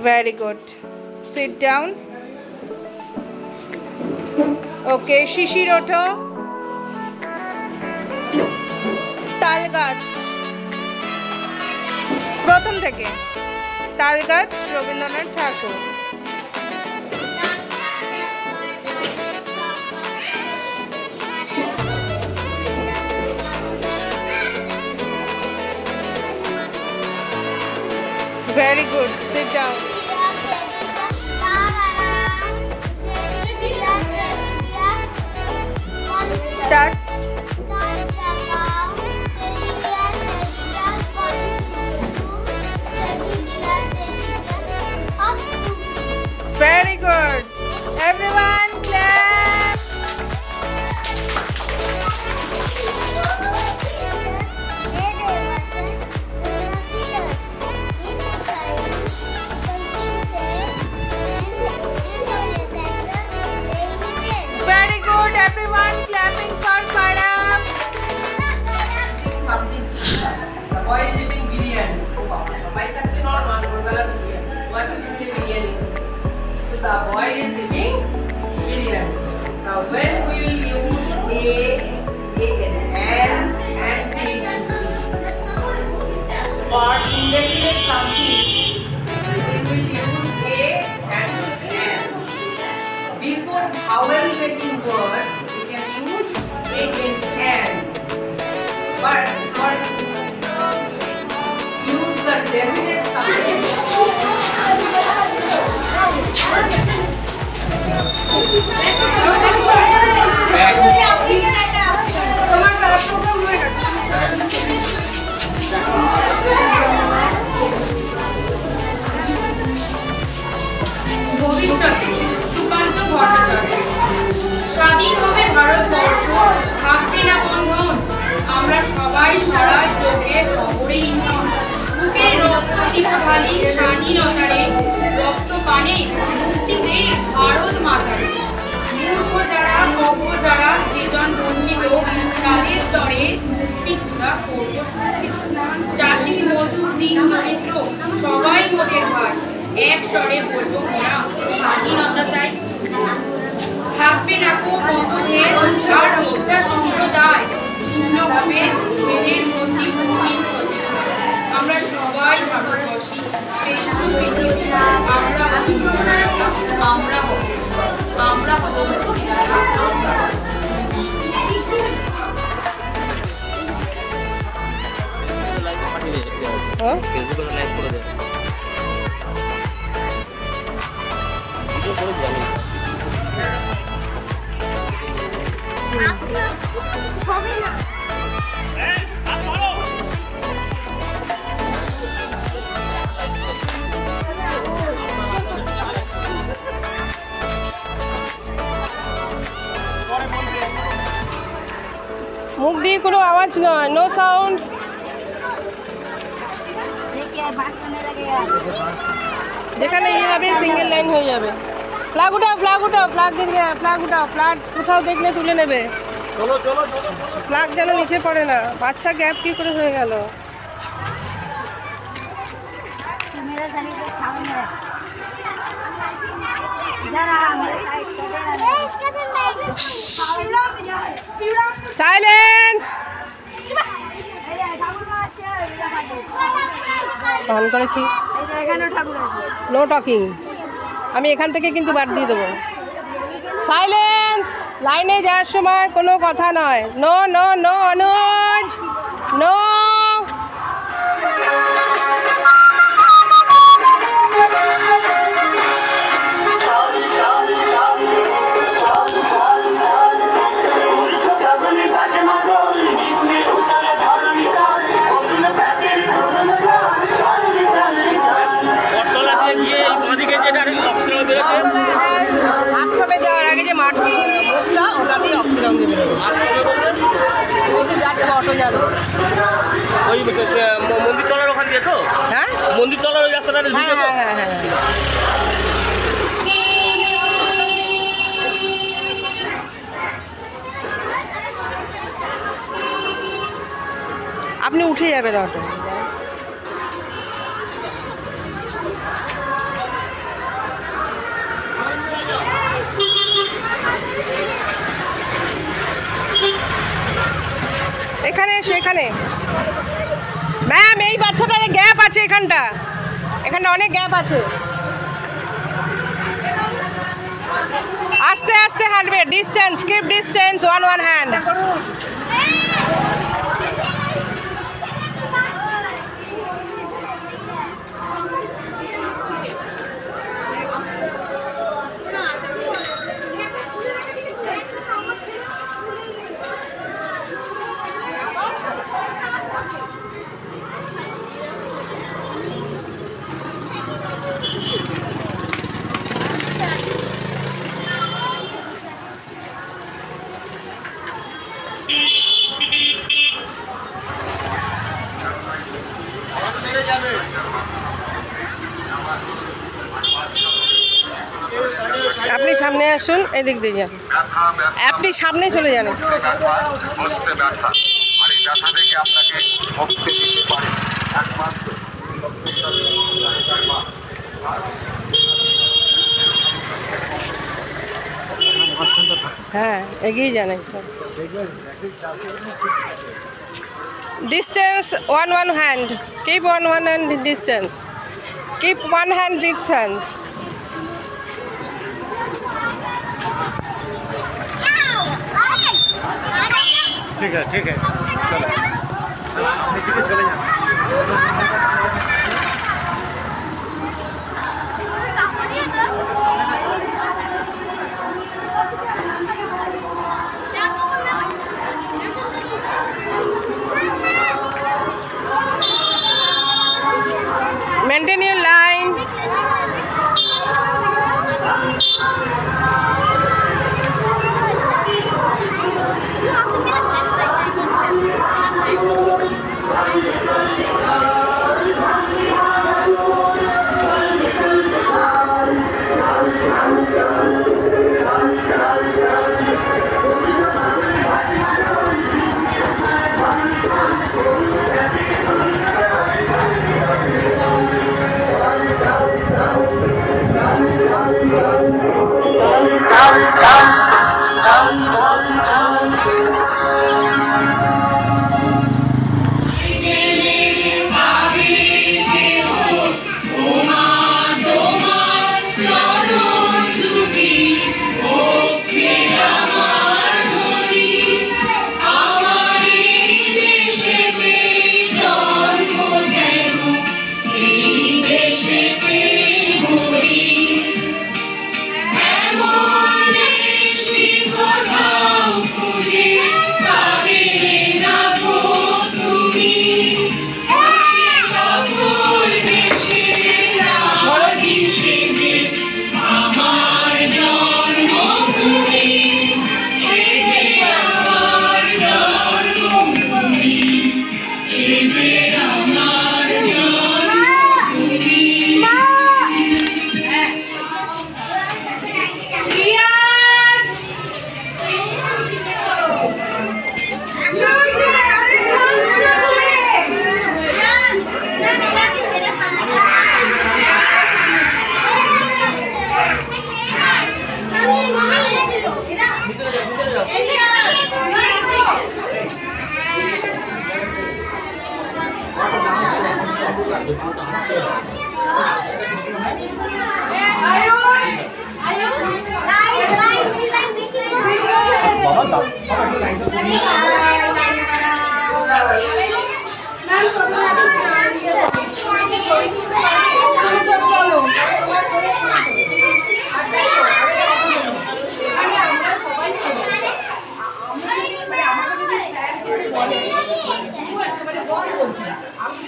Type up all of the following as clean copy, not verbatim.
Very good. Sit down. Okay, শিশির ওঠো। তাল গাছ প্রথম থেকে। তাল গাছ রবীন্দ্রনাথ ঠাকুর। Very good. Sit down. Touch. Very good. Everyone clap. Very good. Everyone clapping for Farah. Something. The boy is eating biryani. Why can't you not want biryani? Why can't you eat biryani? So the boy is eating biryani. Now when we will use an and H for indefinite something, we will use a and an. Before vowel making words, we can use a and an. But for use the definite something. ভবিষ্যতে সুকান্ত ভট্টাচার্য। স্বাধীন হবে ভারতবর্ষ, থাকবে না বন্ধন, আমরা সবাই স্বরাজ যোগের খবরে ইন্ধন। বুকের রক্তদিশাখালী স্বাধীনতারে রক্ত পানে মুক্তিতে ভারত মাতারে। মূর্খ যারা অজ্ঞ যারা যেজন বঞ্চিত, তাদের তরে মুক্তি সুধা করব সঞ্চিত। চাষি মজুর দিন দরিদ্র সবাই মোদের ভাই, এক স্বরে বলবো মোরা স্বাধীনতা চাই। থাকবে না কো মতভেদ আর মিথ্যা সম্প্রদায়, ছিন্ন হবে ছেলের মধ্যে মুক্তির পথে। আমরা সবাই ভারতবর্ষী, আমরা হব মুখ দিয়ে কোনো আওয়াজ নয়, নো সাউন্ড। যেখানে ইয়ে হবে সিঙ্গেল লাইন হয়ে যাবে। ফ্ল্যাগ উঠাও, ফ্ল্যাগ উঠাও, ফ্ল্যাগ দিকে, ফ্ল্যাগ উঠাও, ফ্ল্যাগ কোথাও দেখলে তুলে নেবে। ফ্ল্যাগ যেন নিচে পড়ে না। বাচ্চা গ্যাপ কি করে হয়ে গেল? সাইলেন্স। অন করেছি, নো টকিং। আমি এখান থেকে কিন্তু বাদ দিয়ে দেবো। সাইলেন্স। লাইনে যাওয়ার সময় কোনো কথা নয়। নো নো নো অনুজ, নো। আশ্রমে যাওয়ার আগে যে মাঠটা ওটা দিয়ে অক্সিজেন দেবে। ওই তো যাচ্ছে অটো যাবে ওই মন্দির তলার ওখান দিয়ে তো। হ্যাঁ মন্দির তলার ওই রাস্তাটা। হ্যাঁ হ্যাঁ হ্যাঁ হ্যাঁ। আপনি উঠে যাবেন অটো। এখানে এসে এখানে ম্যাম, এই বাচ্চাটার গ্যাপ আছে, এখানটা অনেক গ্যাপ আছে। আস্তে আস্তে হাঁটবে, distance, keep distance, one hand. আপনি সামনে আসুন, এদিক দিয়ে যান, আপনি সামনে চলে যান। হ্যাঁ, এগিয়ে যান একটু। Distance, one hand, keep one hand distance, keep one hand distance. ठीक है चलो चले जाओ। Maintain your line.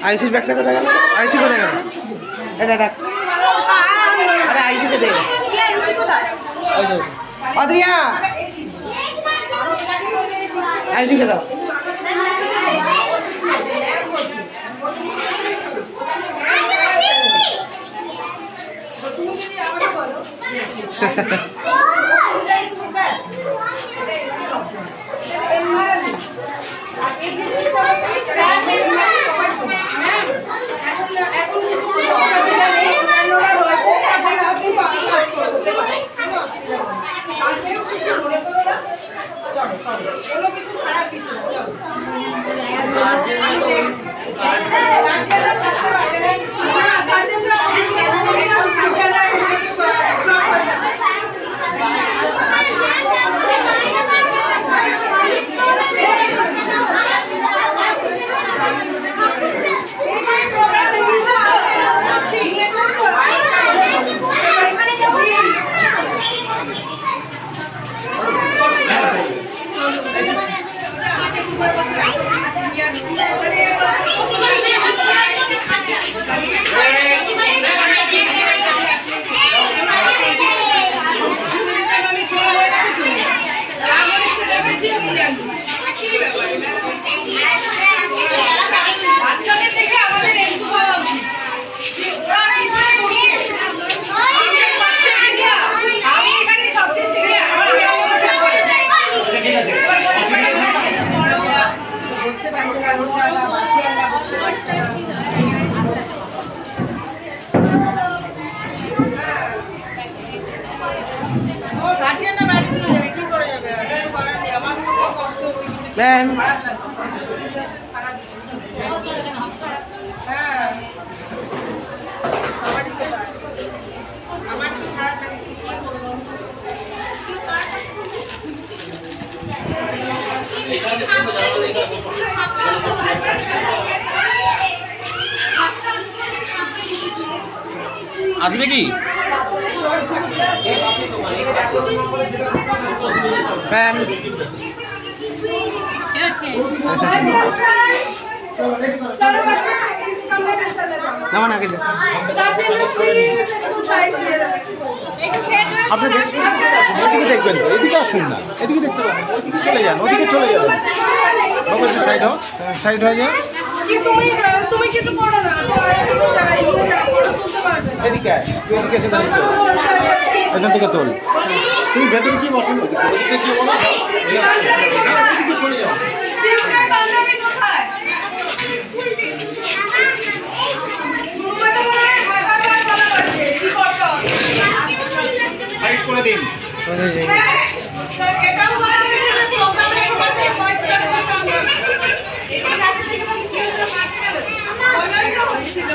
আইসির ব্যাগটা কোথায় গেল? আইসি কোথায় গেল? এটা রাখ। আরে আইসিকে দে। আদ্রিয়া আইসিকে দাও। চলো কোনো কিছু খারাপ কিছু না, চলো। ম্যাম আসবে কি ম্যাম না না কিছু আপনি এদিকে দেখবেন তো, এদিকে আসুন না, এদিকে দেখতে পাবেন, ওদিকে চলে যান, ওদিকে চলে যান। বাবা একটু সাইড হয়ে যান। তুমি কিছু করো না, এদিকে আয়, তুই এদিকে এসে দাঁড়িয়ে তোল। এখান থেকে তোল। তুমি ভেতরে কি বসেন, ওদিকে কি বলো, ওদিকে চলে যাও। সাইড করে দিন। ছিল